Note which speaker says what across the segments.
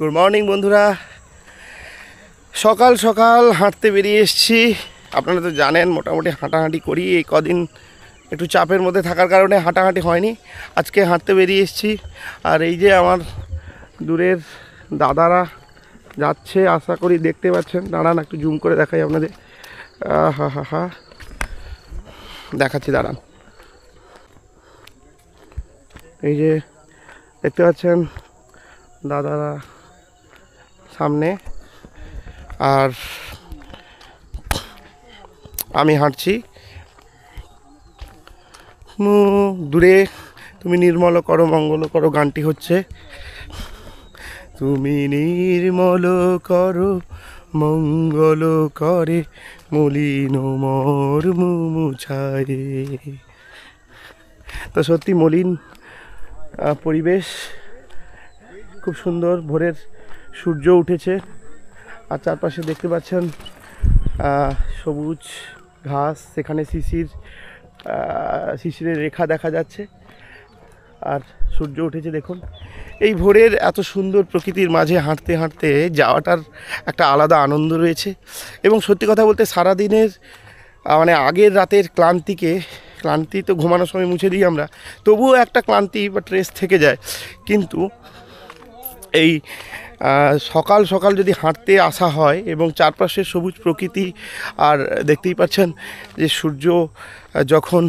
Speaker 1: Good morning বন্ধুরা, সকাল সকাল হাঁটতে বেরিয়ে এসেছি। আপনারা তো জানেন মোটামুটি হাঁটাহাঁটি করি, এই কদিন একটু চাপের মধ্যে থাকার কারণে হাঁটাহাঁটি হয়নি। আজকে হাঁটতে বেরিয়ে এসেছি। আর এই যে আমার দূরের দাদারা যাচ্ছে, আশা করি দেখতে পাচ্ছেন। দাঁড়ান একটু জুম করে দেখাই আপনাদের। হা দেখাচ্ছি, দাঁড়ান। এই যে দেখতে পাচ্ছেন দাদারা সামনে, আর আমি হাঁটছি। দূরে তুমি নির্মল করো মঙ্গল করো গানটি হচ্ছে। তুমি নির্মল করো মঙ্গল করে মলিন মোর মুছায়ে। তো সত্যি মলিন পরিবেশ, খুব সুন্দর। ভোরের সূর্য উঠেছে, আর চারপাশে দেখতে পাচ্ছেন সবুজ ঘাস, সেখানে শিশিরের রেখা দেখা যাচ্ছে, আর সূর্য উঠেছে। দেখুন, এই ভোরের এত সুন্দর প্রকৃতির মাঝে হাঁটতে হাঁটতে যাওয়াটার একটা আলাদা আনন্দ রয়েছে। এবং সত্যি কথা বলতে সারাদিনের মানে আগের রাতের ক্লান্তি তো ঘুমানোর সময় মুছে দিই আমরা, তবুও একটা ক্লান্তি বা ট্রেস থেকে যায়। কিন্তু এই সকাল সকাল যদি হাঁটতে আসা হয় এবং চারপাশের সবুজ প্রকৃতি, আর দেখতেই পাচ্ছেন যে সূর্য যখন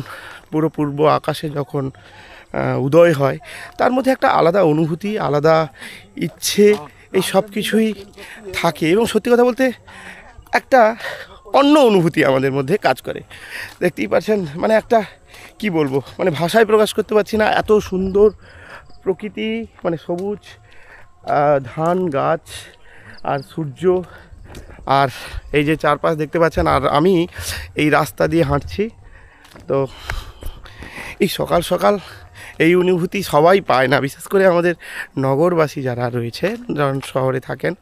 Speaker 1: পুরো পূর্ব আকাশে যখন উদয় হয়, তার মধ্যে একটা আলাদা অনুভূতি, আলাদা ইচ্ছে, এই সব কিছুই থাকে। এবং সত্যি কথা বলতে একটা অন্য অনুভূতি আমাদের মধ্যে কাজ করে। দেখতেই পাচ্ছেন, মানে একটা কি বলবো, মানে ভাষায় প্রকাশ করতে পারছি না, এত সুন্দর প্রকৃতি, মানে সবুজ ধান গাছ আর সূর্য, আর এই যে চারপাশ দেখতে পাচ্ছেন। আর আমি এই রাস্তা দিয়ে হাঁটছি। তো এই সকাল সকাল এই অনুভূতি সবাই পায় না, বিশেষ করে আমাদের নগরবাসী যারা রয়েছে, যারা শহরে থাকেন,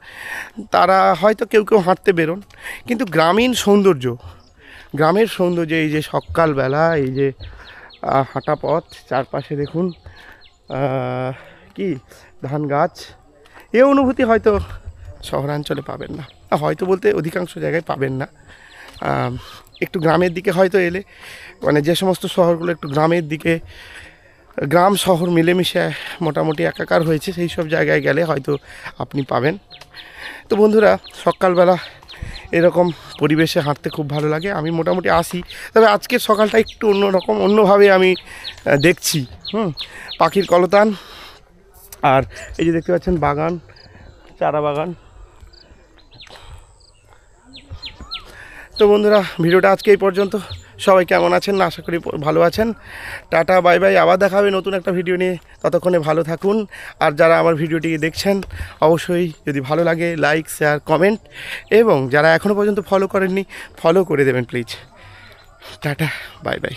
Speaker 1: তারা হয়তো কেউ কেউ হাঁটতে বেরোন। কিন্তু গ্রামের সৌন্দর্য, এই যে সকালবেলা এই যে হাঁটা পথ, চারপাশে দেখুন কি ধান গাছ, এ অনুভূতি হয়তো শহরাঞ্চলে পাবেন না। হয়তো বলতে অধিকাংশ জায়গায় পাবেন না। একটু গ্রামের দিকে হয়তো এলে, মানে যে সমস্ত শহরগুলো একটু গ্রামের দিকে, গ্রাম শহর মিলেমিশে মোটামুটি একাকার হয়েছে, সেই সব জায়গায় গেলে হয়তো আপনি পাবেন। তো বন্ধুরা, সকালবেলা এরকম পরিবেশে হাঁটতে খুব ভালো লাগে। আমি মোটামুটি আসি, তবে আজকের সকালটা একটু অন্যরকম, অন্যভাবে আমি দেখছি। পাখির কলতান, আর এই যে দেখতে পাচ্ছেন বাগান, চারা বাগান। তো বন্ধুরা, ভিডিওটা আজকে এই পর্যন্ত। সবাই কেমন আছেন না, আশা করি ভালো আছেন। টাটা বাই বাই, আবার দেখা হবে নতুন একটা ভিডিও নিয়ে। ততক্ষণে ভালো থাকুন। আর যারা আমার ভিডিওটি দেখছেন, অবশ্যই যদি ভালো লাগে লাইক শেয়ার কমেন্ট, এবং যারা এখনও পর্যন্ত ফলো করেননি, ফলো করে দেবেন প্লিজ। Tata bye bye.